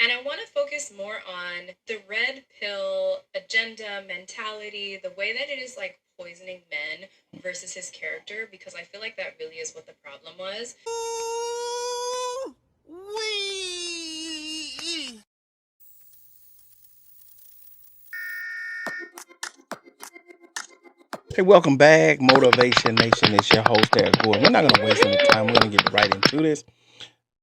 And I want to focus more on the red pill agenda mentality, the way that it is like poisoning men versus his character, because I feel like that really is what the problem was. Wee! Hey, welcome back, Motivation Nation. It's your host, Eric Gordon. We're not going to waste any time. We're going to get right into this.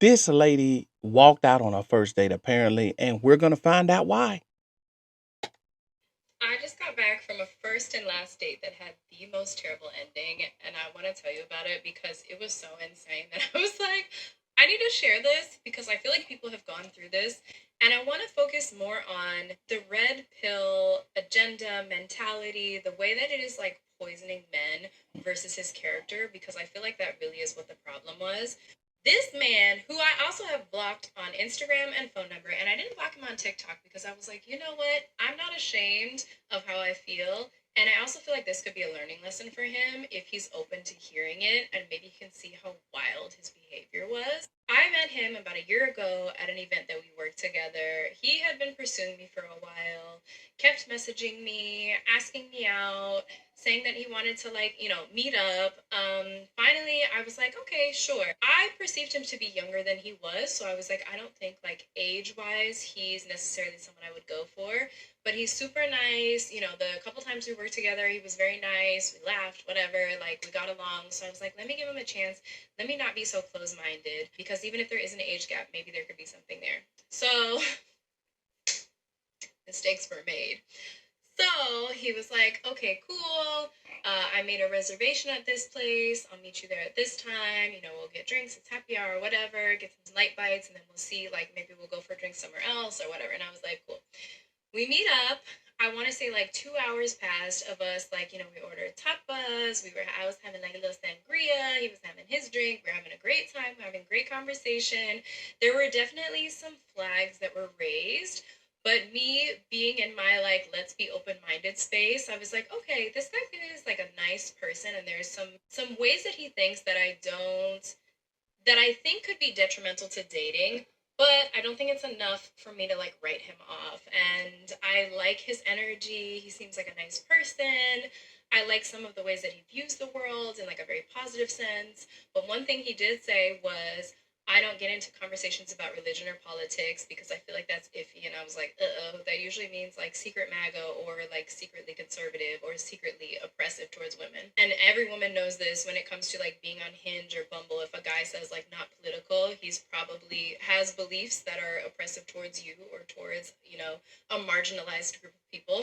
This lady walked out on her first date, apparently, and we're going to find out why. I just got back from a first and last date that had the most terrible ending, and I want to tell you about it because it was so insane that I was like, I need to share this because I feel like people have gone through this, and I want to focus more on the red pill agenda mentality, the way that it is like poisoning men versus his character, because I feel like that really is what the problem was. This man, who I also have blocked on Instagram and phone number, and I didn't block him on TikTok because I was like, you know what? I'm not ashamed of how I feel. And I also feel like this could be a learning lesson for him if he's open to hearing it and maybe he can see how wild his behavior was. I met him about a year ago at an event that we worked together. He had been pursuing me for a while, kept messaging me, asking me out, saying that he wanted to like, meet up. Finally I was like, okay, sure. I perceived him to be younger than he was, so I was like, I don't think like age wise he's necessarily someone I would go for. But he's super nice. The couple times we worked together, he was very nice. We laughed, whatever. Like, we got along. So I was like, let me give him a chance. Let me not be so close minded. Because even if there is an age gap, maybe there could be something there. So mistakes were made. So he was like, okay, cool. I made a reservation at this place. I'll meet you there at this time. We'll get drinks. It's happy hour, whatever. Get some light bites, and then we'll see. Like, maybe we'll go for drinks somewhere else or whatever. And I was like, cool. We meet up. I want to say like 2 hours passed of us. Like, we ordered tapas. I was having like a little sangria. He was having his drink. We're having a great time. We're having great conversation. There were definitely some flags that were raised. But me being in my like let's be open minded space, I was like, okay, this guy is like a nice person, and there's some ways that he thinks that I think could be detrimental to dating, but I don't think it's enough for me to like write him off. And I like his energy. He seems like a nice person. I like some of the ways that he views the world in like a very positive sense. But one thing he did say was, I don't get into conversations about religion or politics because I feel like that's iffy. And I was like, uh oh, that usually means like secret MAGA or like secretly conservative or secretly oppressive towards women. And every woman knows this when it comes to like being on Hinge or Bumble. If a guy says like not political, he's probably has beliefs that are oppressive towards you or towards, a marginalized group of people.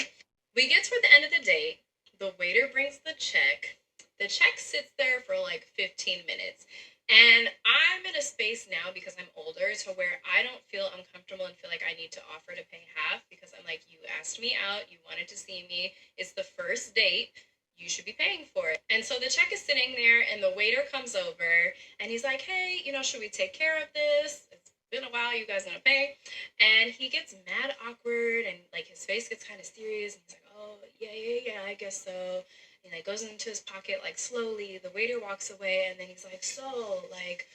We get toward the end of the date. The waiter brings the check. The check sits there for like 15 minutes. And I'm in a space now because I'm older to where I don't feel uncomfortable and feel like I need to offer to pay half because I'm like, you asked me out, you wanted to see me, it's the first date, you should be paying for it. And so the check is sitting there, and the waiter comes over and he's like, hey, should we take care of this? It's been a while, you guys gonna pay? And he gets mad awkward and like his face gets kind of serious, and he's like, oh, yeah, I guess so. And like goes into his pocket like slowly. The waiter walks away, and then he's like, so like,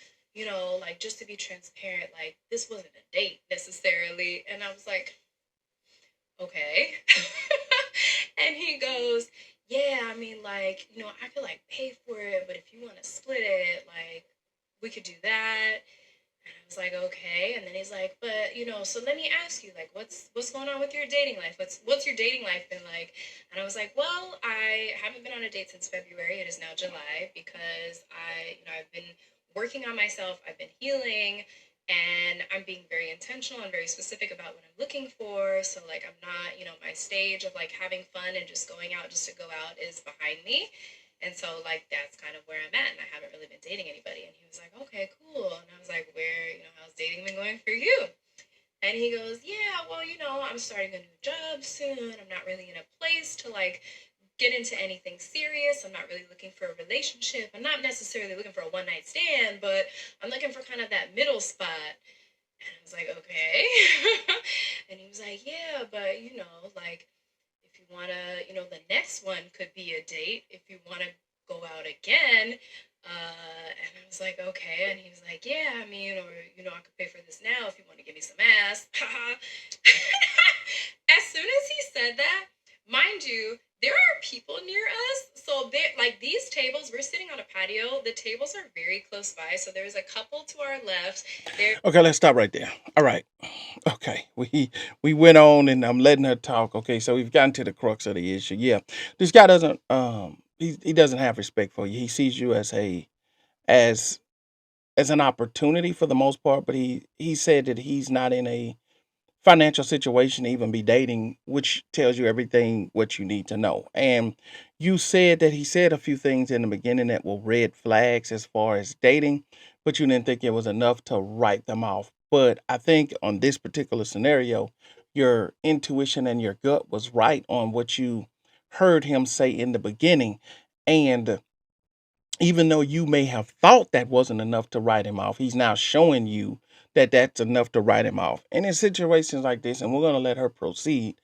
like just to be transparent, like this wasn't a date necessarily. And I was like, okay. And he goes, yeah, I mean, like, I could like pay for it, but if you want to split it, like, we could do that. And I was like, okay. And then he's like, but so let me ask you, like, what's going on with your dating life? What's your dating life been like? And I was like, well, I haven't been on a date since February. It is now July because I've been working on myself. I've been healing, and I'm being very intentional and very specific about what I'm looking for. So like, I'm not, my stage of like having fun and just going out just to go out is behind me. And so, like, that's kind of where I'm at, and I haven't really been dating anybody. And he was like, okay, cool. And I was like, how's dating been going for you? And he goes, yeah, well, I'm starting a new job soon. I'm not really in a place to, like, get into anything serious. I'm not really looking for a relationship. I'm not necessarily looking for a one night stand, but I'm looking for kind of that middle spot. And I was like, okay. And he was like, yeah, but, like, if you want to, the next one could be a date. If you want to go out again, And I was like, okay. And he was like, yeah, I mean, or, I could pay for this now if you want to give me some ass. As soon as he said that, mind you, there are people near us. So they like these tables, we're sitting on a patio. The tables are very close by. So there's a couple to our left. Okay, let's stop right there. All right. Okay. We went on and I'm letting her talk. Okay, so we've gotten to the crux of the issue. Yeah. This guy doesn't he doesn't have respect for you. He sees you as as an opportunity for the most part, but he said that he's not in a financial situation to even be dating, which tells you everything what you need to know. And you said that he said a few things in the beginning that were red flags as far as dating, but you didn't think it was enough to write them off. But I think on this particular scenario, your intuition and your gut was right on what you heard him say in the beginning. And even though you may have thought that wasn't enough to write him off, he's now showing you that that's enough to write him off. And in situations like this, and we're going to let her proceed,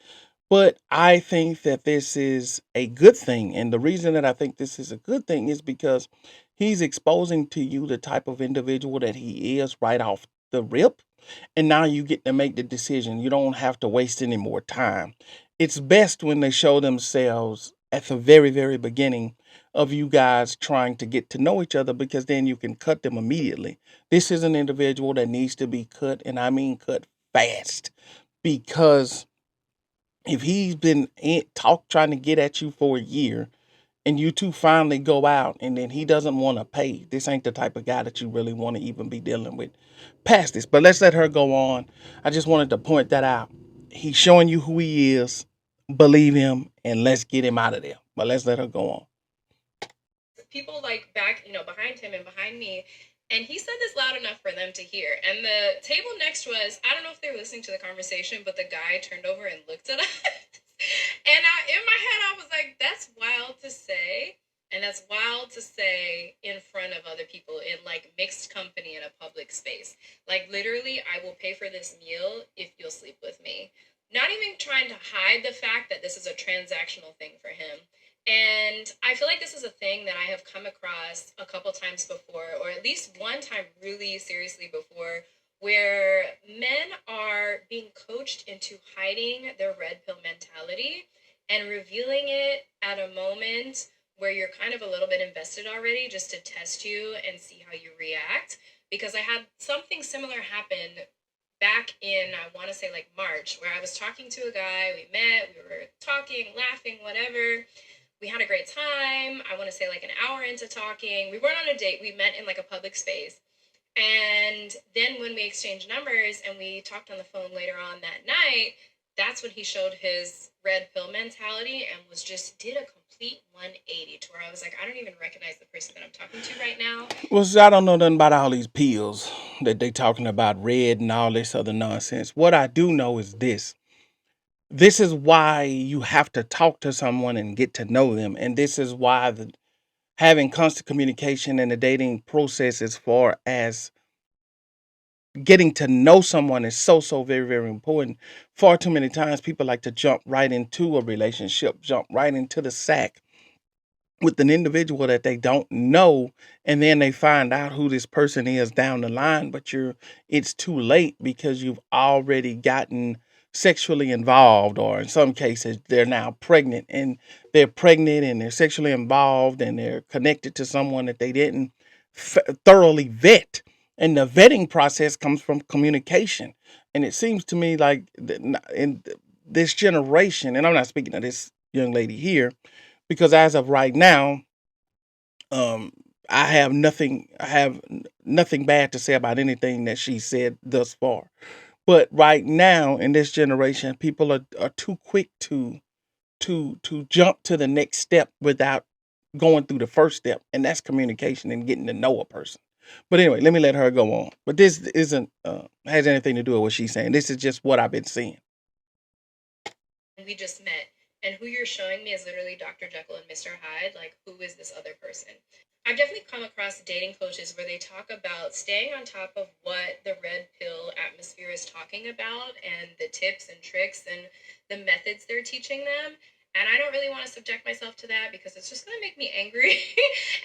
but I think that this is a good thing. And the reason that I think this is a good thing is because he's exposing to you the type of individual that he is right off the rip. And now you get to make the decision. You don't have to waste any more time. It's best when they show themselves at the very, very beginning of you guys trying to get to know each other, because then you can cut them immediately. This is an individual that needs to be cut, and I mean cut fast, because if he's been trying to get at you for a year and you two finally go out and then he doesn't want to pay, this ain't the type of guy that you really want to even be dealing with past this. But let's let her go on. I just wanted to point that out. He's showing you who he is. Believe him and let's get him out of there. But let's let her go on. People like back, behind him and behind me. And he said this loud enough for them to hear. And the table next was, I don't know if they were listening to the conversation, but the guy turned over and looked at us. And in my head, I was like, that's wild to say. And that's wild to say in front of other people in like mixed company in a public space. Like literally, I will pay for this meal if you'll sleep with me. Not even trying to hide the fact that this is a transactional thing for him. And I feel like this is a thing that I have come across a couple times before, or at least one time really seriously before, where men are being coached into hiding their red pill mentality and revealing it at a moment where you're kind of a little bit invested already just to test you and see how you react. Because I had something similar happen back in, I want to say like March, where I was talking to a guy, we met, we were talking, laughing, whatever. We had a great time. I want to say like an hour into talking. We weren't on a date. We met in like a public space. And then when we exchanged numbers and we talked on the phone later on that night, that's when he showed his red pill mentality and was just did a complete 180 to where I was like, I don't even recognize the person that I'm talking to right now. Well, see, I don't know nothing about all these pills that they talking about, red and all this other nonsense. What I do know is this. This is why you have to talk to someone and get to know them. And this is why having constant communication in the dating process as far as getting to know someone is so, so very, very important. Far too many times people like to jump right into a relationship, jump right into the sack with an individual that they don't know, and then they find out who this person is down the line, but it's too late because you've already gotten sexually involved, or in some cases they're now pregnant, and they're sexually involved and they're connected to someone that they didn't thoroughly vet. And the vetting process comes from communication. And it seems to me like in this generation, and I'm not speaking of this young lady here, because as of right now, um, I have nothing bad to say about anything that she said thus far. But right now in this generation, people are too quick to jump to the next step without going through the first step, and that's communication and getting to know a person. But anyway, let me let her go on. But this isn't has anything to do with what she's saying. This is just what I've been seeing. We just met. And who you're showing me is literally Dr. Jekyll and Mr. Hyde. Like, who is this other person? I've definitely come across dating coaches where they talk about staying on top of what the red pill atmosphere is talking about and the tips and tricks and the methods they're teaching them. And I don't really want to subject myself to that because it's just going to make me angry.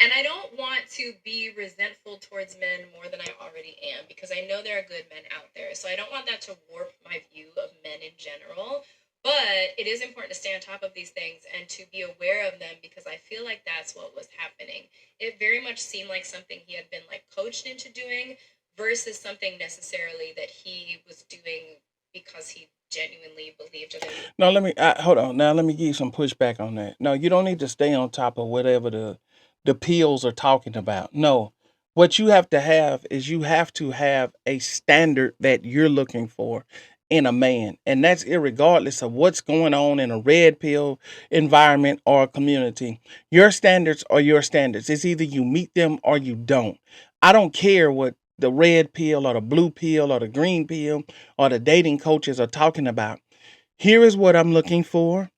And I don't want to be resentful towards men more than I already am because I know there are good men out there. So I don't want that to warp my view of men in general. But it is important to stay on top of these things and to be aware of them because I feel like that's what was happening. It very much seemed like something he had been like coached into doing versus something necessarily that he was doing because he genuinely believed in it. No, let me hold on. Now let me give you some pushback on that. No, you don't need to stay on top of whatever the pills are talking about. No, what you have to have is you have to have a standard that you're looking for in a man, and that's irregardless of what's going on in a red pill environment or a community. Your standards are your standards. It's either you meet them or you don't. I don't care what the red pill or the blue pill or the green pill or the dating coaches are talking about. Here is what I'm looking for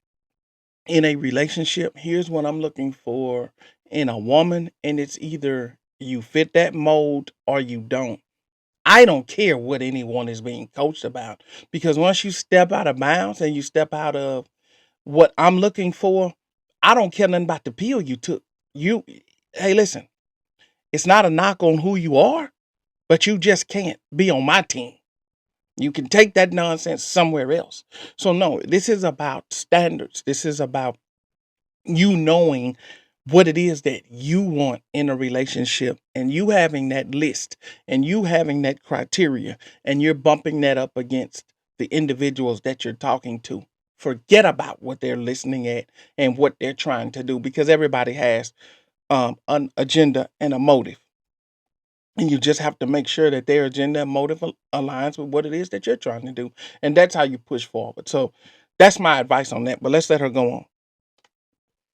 in a relationship. Here's what I'm looking for in a woman. And it's either you fit that mold or you don't. I don't care what anyone is being coached about because once you step out of bounds and you step out of what I'm looking for, I don't care nothing about the pill you took. You, hey, listen, it's not a knock on who you are, but you just can't be on my team. You can take that nonsense somewhere else. So, no, this is about standards. This is about you knowing what it is that you want in a relationship and you having that list and you having that criteria and you're bumping that up against the individuals that you're talking to. Forget about what they're listening at and what they're trying to do because everybody has an agenda and a motive. And you just have to make sure that their agenda and motive aligns with what it is that you're trying to do. And that's how you push forward. So that's my advice on that. But let's let her go on.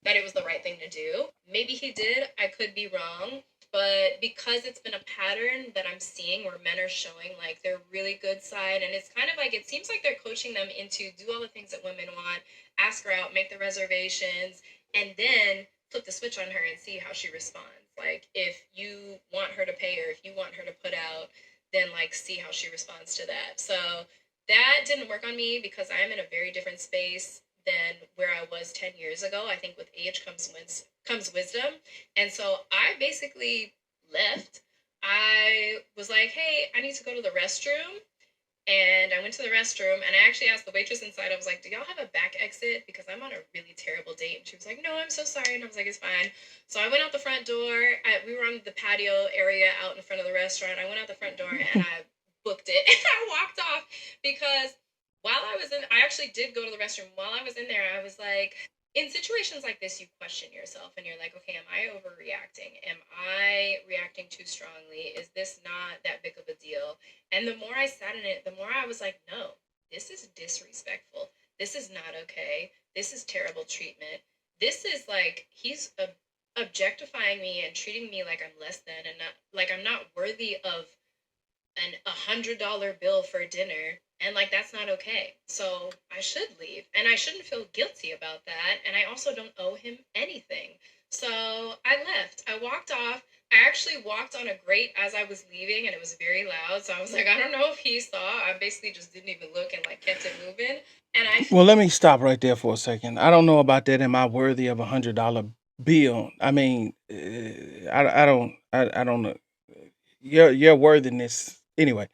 That it was the right thing to do. Maybe he did. I could be wrong. But because it's been a pattern that I'm seeing where men are showing like their really good side, and it's kind of like it seems like they're coaching them into do all the things that women want, ask her out, make the reservations, and then flip the switch on her and see how she responds. Like if you want her to pay her, if you want her to put out, then like see how she responds to that. So that didn't work on me because I'm in a very different space than where I was 10 years ago. I think with age comes wisdom. And so I basically left. I was like, "Hey, I need to go to the restroom." And I went to the restroom and I actually asked the waitress inside, I was like, "Do y'all have a back exit? Because I'm on a really terrible date." And she was like, "No, I'm so sorry." And I was like, "It's fine." So I went out the front door. We were on the patio area out in front of the restaurant. I went out the front door and I booked it and I walked off because while I was in, I actually did go to the restroom. While I was in there, I was like, in situations like this, you question yourself and you're like, okay, am I overreacting? Am I reacting too strongly? Is this not that big of a deal? And the more I sat in it, the more I was like, no, this is disrespectful. This is not okay. This is terrible treatment. This is like, he's objectifying me and treating me like I'm less than and not like I'm not worthy of an $100 bill for dinner, and like that's not okay. So I should leave and I shouldn't feel guilty about that, and I also don't owe him anything. So I left. I walked off. I actually walked on a grate as I was leaving and it was very loud, so I was like, I don't know if he saw. I basically just didn't even look and like kept it moving. And I Well, let me stop right there for a second. I don't know about that. Am I worthy of $100 bill? I mean, I don't know. Your worthiness. Anyway,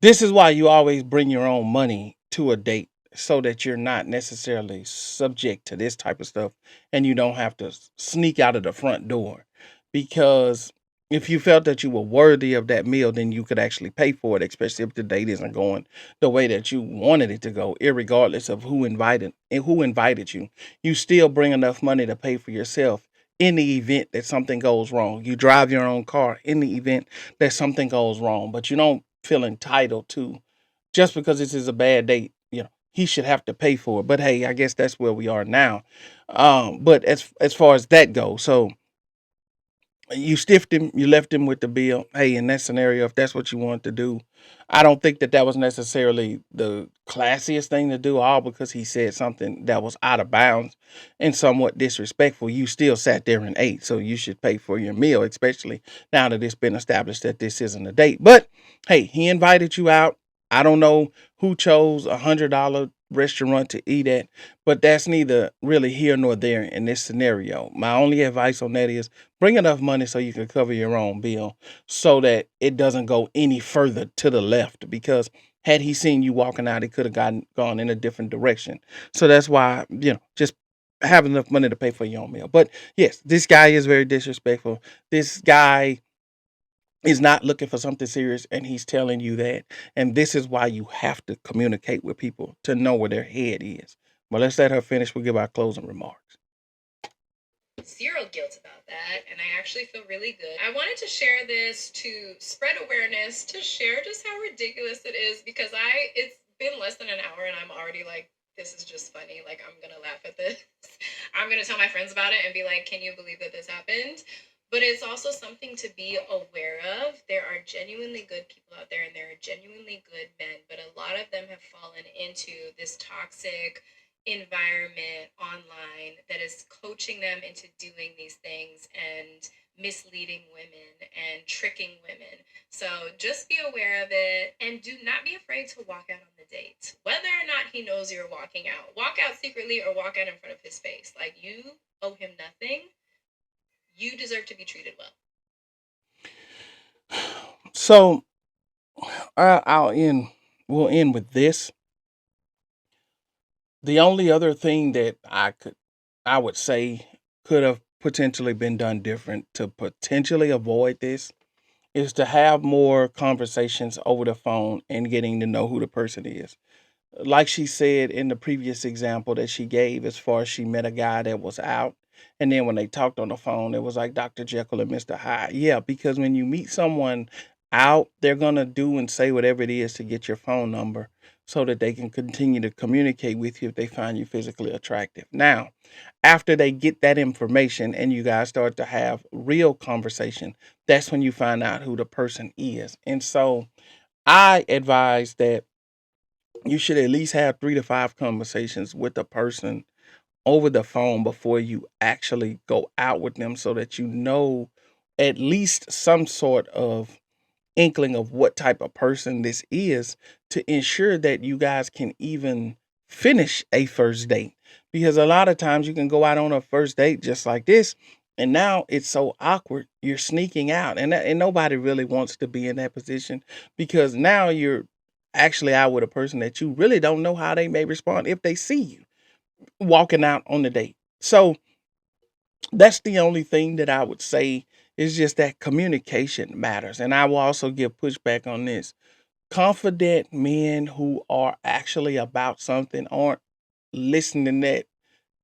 this is why you always bring your own money to a date so that you're not necessarily subject to this type of stuff and you don't have to sneak out of the front door. Because if you felt that you were worthy of that meal, then you could actually pay for it, especially if the date isn't going the way that you wanted it to go, irregardless of who invited you. You still bring enough money to pay for yourself in the event that something goes wrong. You drive your own car in the event that something goes wrong, but you don't feel entitled to just because this is a bad date. He should have to pay for it. But hey, I guess that's where we are now. But as far as that goes, so you stiffed him, you left him with the bill. Hey, in that scenario, if that's what you wanted to do, I don't think that was necessarily the classiest thing to do, all because he said something that was out of bounds and somewhat disrespectful. You still sat there and ate, so you should pay for your meal, especially now that it's been established that this isn't a date. But hey, he invited you out. I don't know who chose $100 restaurant to eat at, but that's neither really here nor there in this scenario. My only advice on that is bring enough money so you can cover your own bill so that it doesn't go any further to the left, because had he seen you walking out, he could have gone in a different direction. So that's why, just have enough money to pay for your own meal. But yes, this guy is very disrespectful. This guy is not looking for something serious, and he's telling you that. And this is why you have to communicate with people to know where their head is. But let's let her finish. We'll give our closing remarks. Zero guilt about that, and I actually feel really good. I wanted to share this to spread awareness, to share just how ridiculous it is, because it's been less than an hour and I'm already like, this is just funny. Like, I'm gonna laugh at this. I'm gonna tell my friends about it and be like, can you believe that this happened? But it's also something to be aware of. There are genuinely good people out there and there are genuinely good men, but a lot of them have fallen into this toxic environment online that is coaching them into doing these things and misleading women and tricking women. So just be aware of it and do not be afraid to walk out on the date. Whether or not he knows you're walking out, walk out secretly or walk out in front of his face. Like, you owe him nothing. You deserve to be treated well. So we'll end with this. The only other thing that I would say could have potentially been done different to potentially avoid this is to have more conversations over the phone and getting to know who the person is. Like she said in the previous example that she gave, as far as she met a guy that was out, and then when they talked on the phone, it was like Dr. Jekyll and Mr. Hyde. Yeah, because when you meet someone out, they're gonna do and say whatever it is to get your phone number so that they can continue to communicate with you if they find you physically attractive. Now, after they get that information and you guys start to have real conversation, that's when you find out who the person is. And so I advise that you should at least have 3 to 5 conversations with a person over the phone before you actually go out with them, so that you know at least some sort of inkling of what type of person this is, to ensure that you guys can even finish a first date. Because a lot of times you can go out on a first date just like this, and now it's so awkward. You're sneaking out, and nobody really wants to be in that position, because now you're actually out with a person that you really don't know how they may respond if they see you walking out on the date. So that's the only thing that I would say, is just that communication matters. And I will also give pushback on this. Confident men who are actually about something aren't listening that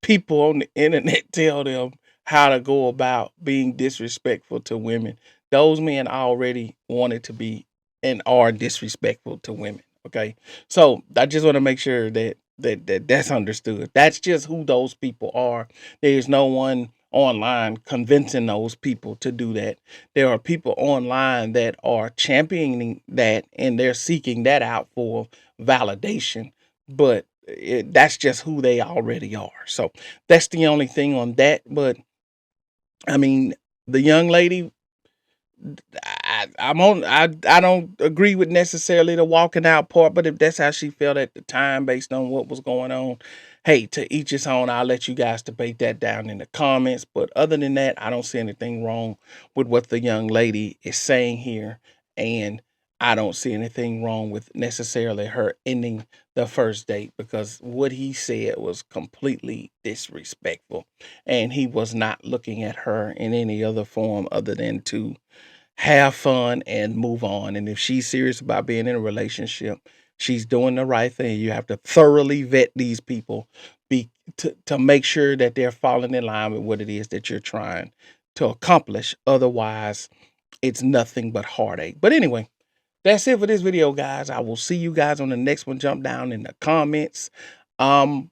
people on the internet tell them how to go about being disrespectful to women. Those men already wanted to be and are disrespectful to women. Okay. So I just want to make sure that's understood. That's just who those people are. There's no one online convincing those people to do that. There are people online that are championing that, and they're seeking that out for validation. But that's just who they already are. So that's the only thing on that. But I mean, the young lady, I don't agree with necessarily the walking out part, but if that's how she felt at the time based on what was going on, hey, to each his own. I'll let you guys debate that down in the comments. But other than that, I don't see anything wrong with what the young lady is saying here. And I don't see anything wrong with necessarily her ending the first date, because what he said was completely disrespectful. And he was not looking at her in any other form other than to have fun and move on. And if she's serious about being in a relationship, she's doing the right thing. You have to thoroughly vet these people to make sure that they're falling in line with what it is that you're trying to accomplish. Otherwise, it's nothing but heartache. But anyway, that's it for this video, guys. I will see you guys on the next one. Jump down in the comments. Out.